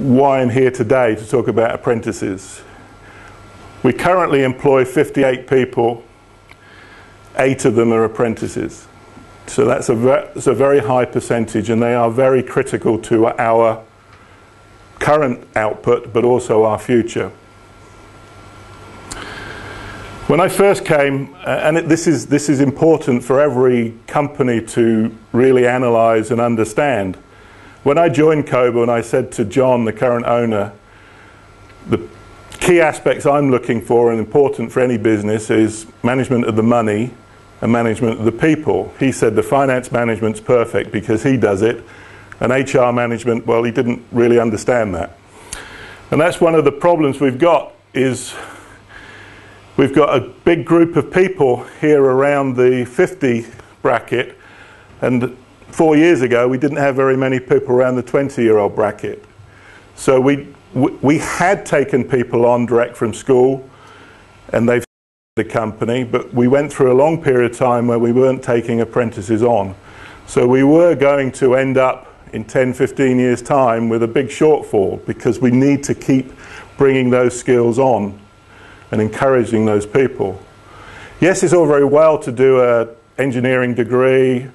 why I'm here today to talk about apprentices. We currently employ 58 people, 8 of them are apprentices. So that's a very high percentage, and they are very critical to our current output, but also our future. When I first came, and this is important for every company to really analyse and understand. When I joined Coborn, I said to John, the current owner, the key aspects I'm looking for and important for any business is management of the money and management of the people. He said the finance management's perfect because he does it, and HR management, well, he didn't really understand that. And that's one of the problems we've got, is we've got a big group of people here around the 50 bracket, and 4 years ago we didn't have very many people around the 20-year-old bracket. So we had taken people on direct from school, and they've the company, but we went through a long period of time where we weren't taking apprentices on. So we were going to end up in 10, 15 years time with a big shortfall, because we need to keep bringing those skills on and encouraging those people. Yes, it's all very well to do an engineering degree,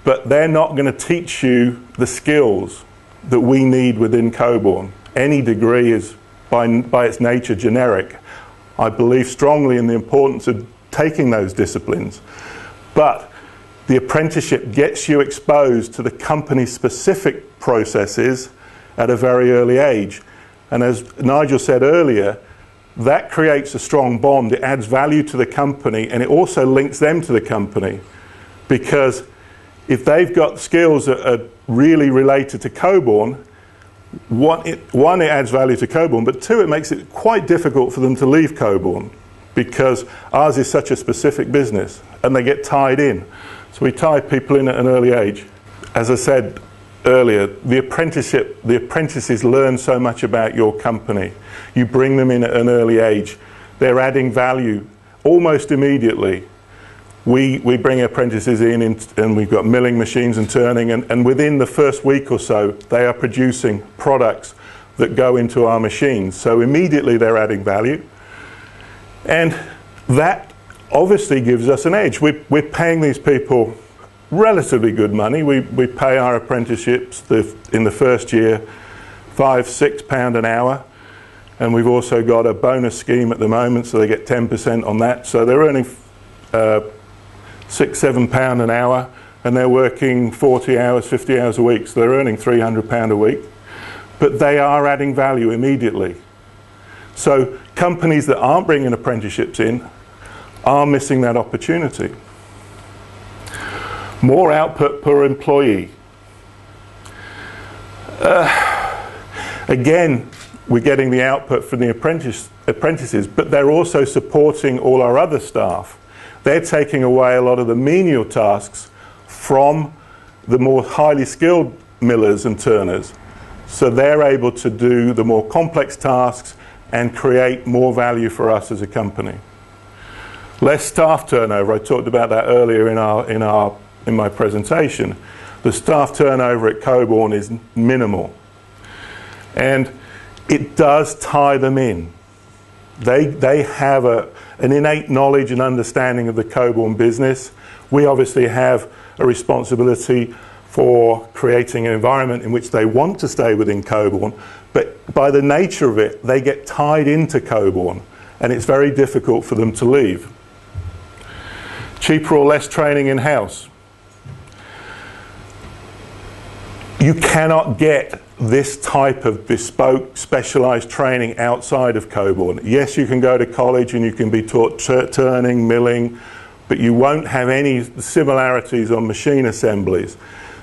but they're not going to teach you the skills that we need within Coborn. Any degree is by its nature generic. I believe strongly in the importance of taking those disciplines, but the apprenticeship gets you exposed to the company specific processes at a very early age. And as Nigel said earlier, that creates a strong bond. It adds value to the company, and it also links them to the company, because if they've got skills that are really related to Coborn, one, it adds value to Coborn, but two, it makes it quite difficult for them to leave Coborn, because ours is such a specific business and they get tied in. So we tie people in at an early age. As I said earlier, the apprentices learn so much about your company. You bring them in at an early age. They're adding value almost immediately. We bring apprentices in and we've got milling machines and turning, and within the first week or so they are producing products that go into our machines. So immediately they're adding value, and that obviously gives us an edge. We're paying these people relatively good money. We pay our apprenticeships in the first year £5–6 an hour, and we've also got a bonus scheme at the moment, so they get 10% on that. So they're earning £6–7 an hour, and they're working 40 hours, 50 hours a week, so they're earning £300 a week. But they are adding value immediately. So companies that aren't bringing apprenticeships in are missing that opportunity. More output per employee. Again, we're getting the output from the apprentices, but they're also supporting all our other staff. They're taking away a lot of the menial tasks from the more highly skilled millers and turners. So they're able to do the more complex tasks and create more value for us as a company. Less staff turnover. I talked about that earlier in my presentation. The staff turnover at Coborn is minimal, and it does tie them in. They have an innate knowledge and understanding of the Coborn business. We obviously have a responsibility for creating an environment in which they want to stay within Coborn, but by the nature of it, they get tied into Coborn, and it's very difficult for them to leave. Cheaper or less training in-house. You cannot get this type of bespoke, specialised training outside of Coborn. Yes, you can go to college and you can be taught turning, milling, but you won't have any similarities on machine assemblies.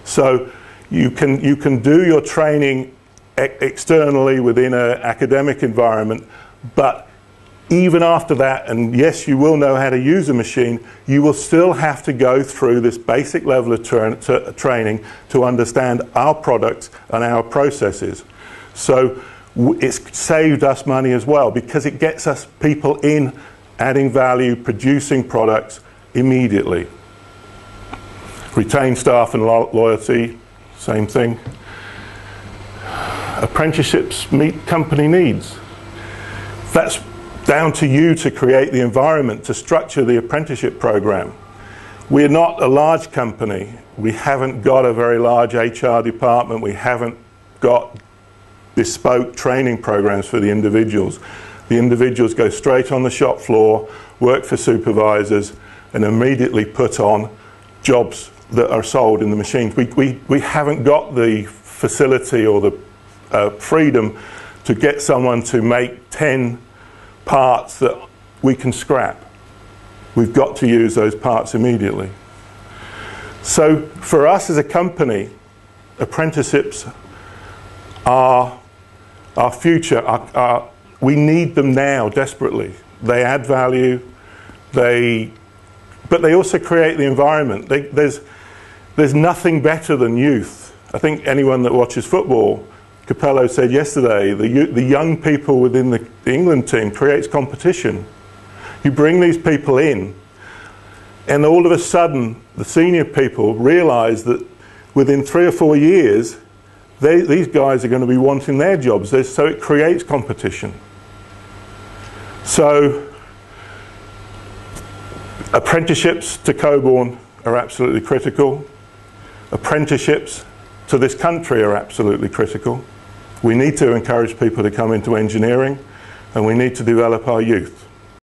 So you can do your training externally within an academic environment, but even after that, and yes, you will know how to use a machine, you will still have to go through this basic level of training to understand our products and our processes. So it's saved us money as well, because it gets us people in, adding value, producing products immediately. Retain staff and loyalty, same thing. apprenticeships meet company needs. That's down to you to create the environment, to structure the apprenticeship program. We're not a large company. We haven't got a very large HR department. We haven't got bespoke training programs for the individuals. The individuals go straight on the shop floor, work for supervisors, and immediately put on jobs that are sold in the machines. We haven't got the facility or the freedom to get someone to make 10 parts that we can scrap. We've got to use those parts immediately. So for us as a company, apprenticeships are our future. We need them now desperately. They add value, but they also create the environment. There's nothing better than youth. I think anyone that watches football, Capello said yesterday, the young people within the England team creates competition. You bring these people in, and all of a sudden, the senior people realise that within 3 or 4 years, these guys are going to be wanting their jobs. So it creates competition. So apprenticeships to Coborn are absolutely critical. Apprenticeships to this country are absolutely critical. We need to encourage people to come into engineering, and we need to develop our youth.